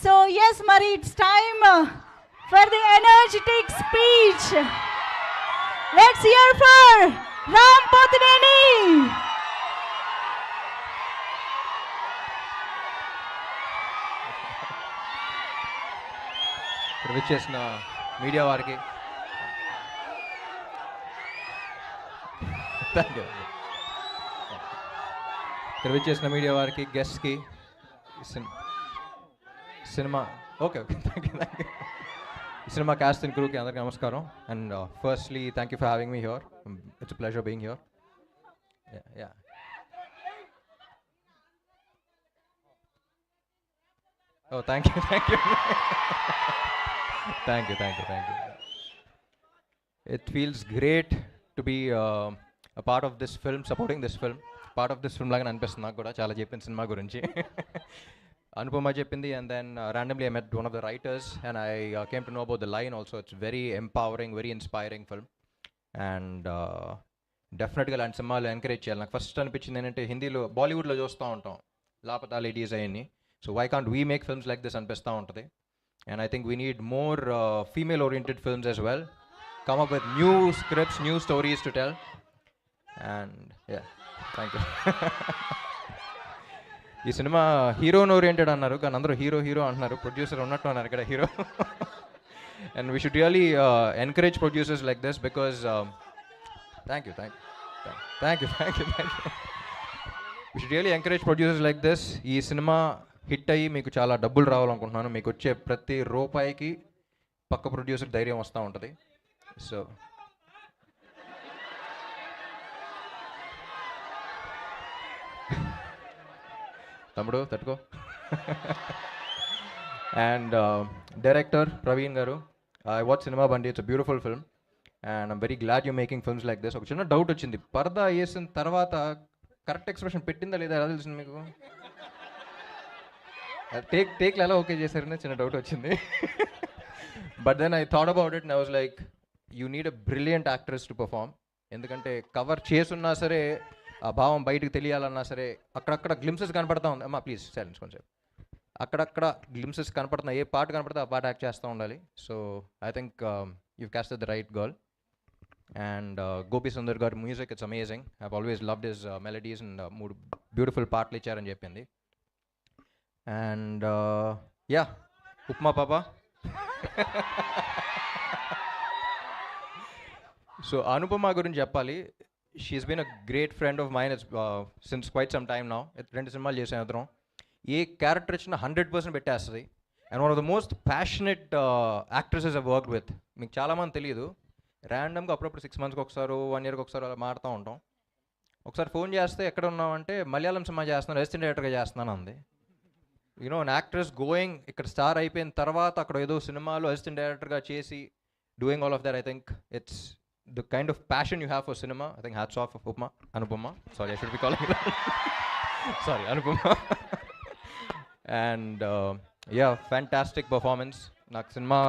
So yes, Mari, it's time for the energetic speech. Let's hear for Ram Pothineni. ఇక్కడ విచ్చేసిన media వారికి ఇక్కడ విచ్చేసిన మీడియా వారికి గెస్ట్కి సినిమా ఓకే థ్యాంక్ యూ ఈ సినిమా క్యాస్ట్ అండ్ క్రూకి అందరికీ నమస్కారం and firstly thank you for having me here it's pleasure being here ya oh thank you thank you Thank you. It feels great to be a part of this film, supporting this film. Part of this film లాగా అనిపిస్తుంది నాకు కూడా చాలా చెప్పింది cinema గురించి అనుపమ చెప్పింది and then randomly I met one of the writers and I came to know about the line also. It's very empowering, very inspiring film and డెఫినెట్గా ఇలాంటి సినిమాలు ఎంకరేజ్ చేయాలి. నాకు ఫస్ట్ అనిపించింది ఏంటంటే హిందీలో బాలీవుడ్లో చూస్తూ ఉంటాం లాపతా లేడీస్ అవన్నీ. So why can't we make films like this అనిపిస్తూ ఉంటుంది. And I think we need more female-oriented films as well. Come up with new scripts, new stories to tell. And yeah, thank you. ఈ cinema హీరోన్ oriented అన్నారు కానీ అందరూ hero అంటున్నారు. Producer ఉన్నట్టు అన్నారు ఇక్కడ hero. And we should really encourage producers like this because thank you. We should really encourage producers like this. ఈ cinema hit అయ్యి మీకు చాలా డబ్బులు రావాలనుకుంటున్నాను. మీకు వచ్చే ప్రతి రూపాయికి పక్క ప్రొడ్యూసర్ ధైర్యం వస్తూ ఉంటుంది. సో తమ్ముడు తట్టుకో. అండ్ డైరెక్టర్ ప్రవీణ్ గారు, ఐ వాచ్ సినిమా బండి. It's a beautiful film and I'm very glad you making films like this. ఒక చిన్న డౌట్ వచ్చింది, పరదా వేసిన తర్వాత కరెక్ట్ ఎక్స్ప్రెషన్ పెట్టిందా లేదా ఎలా తెలిసింది మీకు? టేక్లు ఎలా ఓకే చేశారని చిన్న డౌట్ వచ్చింది. But then I thought about it and I was like you need a brilliant actress to perform. ఎందుకంటే కవర్ చేసున్నా సరే ఆ భావం బయటకు తెలియాలన్నా సరే అక్కడక్కడ గ్లిమ్సెస్ కనపడతా ఉంది. అమ్మా ప్లీజ్ సైలెన్స్ కొంచెం. అక్కడక్కడ గ్లిమ్సెస్ కనపడుతున్నా, ఏ పాట కనపడితే ఆ పాట యాక్ట్ చేస్తూ ఉండాలి. So I think you casted the right girl. And Gopi Sundar గారి music it's amazing. I have always loved his melodies and 3 beautiful పాటలు ఇచ్చారని చెప్పింది. అండ్ యా ఉప్మా పాప. సో అనుపమ గురించి చెప్పాలి. She's been a great friend of mine since quite some time now. 2 సినిమాలు చేసాం ఇద్దరం. ఏ క్యారెక్టర్ ఇచ్చినా 100% పెట్టేస్తుంది. And one of the most passionate actresses I work with. మీకు చాలామంది తెలియదు, ర్యాండమ్గా అప్పుడప్పుడు 6 మంత్స్కి ఒకసారి 1 ఇయర్కి ఒకసారి అలా మారుతూ ఉంటాం. ఒకసారి ఫోన్ చేస్తే ఎక్కడ ఉన్నామంటే మలయాళం సినిమా చేస్తున్నాను, అసిస్టెంట్ డైరెక్టర్గా చేస్తున్నాను అంది. యూనో అన్ యాక్ట్రెస్ గోయింగ్ ఇక్కడ స్టార్ అయిపోయిన తర్వాత అక్కడ ఏదో సినిమాలో అసిస్టెంట్ డైరెక్టర్గా చేసి doing all of that. I think it's the kind of passion you have for cinema. I think hats off Anupama. Sorry, I should be calling sorry Anupama. And ya fantastic performance. నాకు cinema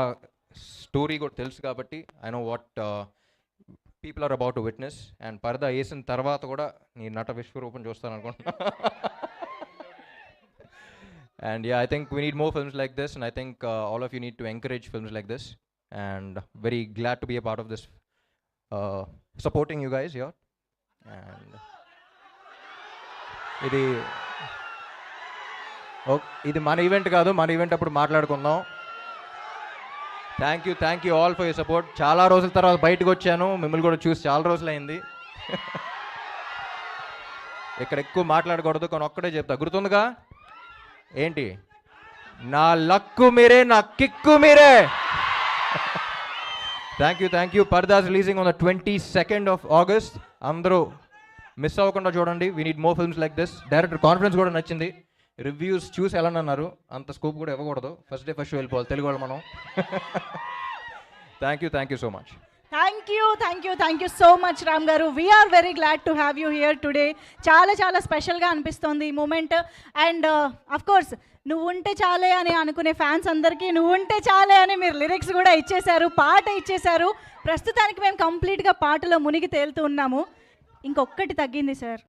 story కూడా తెలుసు కాబట్టి I know what people are about to witness. And Paradha వేసిన తర్వాత కూడా నీ నట విశ్వరూపం చూస్తాను అనుకుంటున్నా. And yeah, I think we need more films like this, and I think all of you need to encourage films like this. And very glad to be a part of this, supporting you guys here. And ఇది మన event కాదు, మన event అప్పుడు మాట్లాడుకుందాం. Thank you all for your support. చాలా రోజుల తర్వాత బయటకు వచ్చాను, మిమ్మల్ని కూడా చూసి చాలా రోజులైంది. ఇక్కడ ఎక్కువ మాట్లాడకూడదు కానీ ఒక్కడే చెప్తా, గుర్తుందిగా ఏంటి? నా లక్కు మీరే, నా కిక్కు మీరే. Thank you. Paradha's releasing on the 22nd of August. అందరూ మిస్ అవ్వకుండా చూడండి. We need more films like this. Director confidence కూడా నచ్చింది. రివ్యూస్ చూసి ఎలా అన్నారు, అంత స్కోప్ కూడా ఇవ్వకూడదు. ఫస్ట్ డే ఫస్ట్ షో వెళ్ళిపోవాలి తెలుగు వాళ్ళు మనం. Thank you so much. Thank you so much, Ram Garu. We are very glad to have you here today. చాలా స్పెషల్గా అనిపిస్తోంది ఈ మూమెంట్. అండ్ అఫ్ కోర్స్ నువ్వు ఉంటే చాలే అని అనుకునే ఫ్యాన్స్ అందరికీ నువ్వు ఉంటే చాలే అని మీరు లిరిక్స్ కూడా ఇచ్చేశారు, పాట ఇచ్చేశారు. ప్రస్తుతానికి మేము కంప్లీట్గా పాటలో మునిగి తేలుతూ ఉన్నాము. ఇంకొక్కటి తగ్గింది సార్,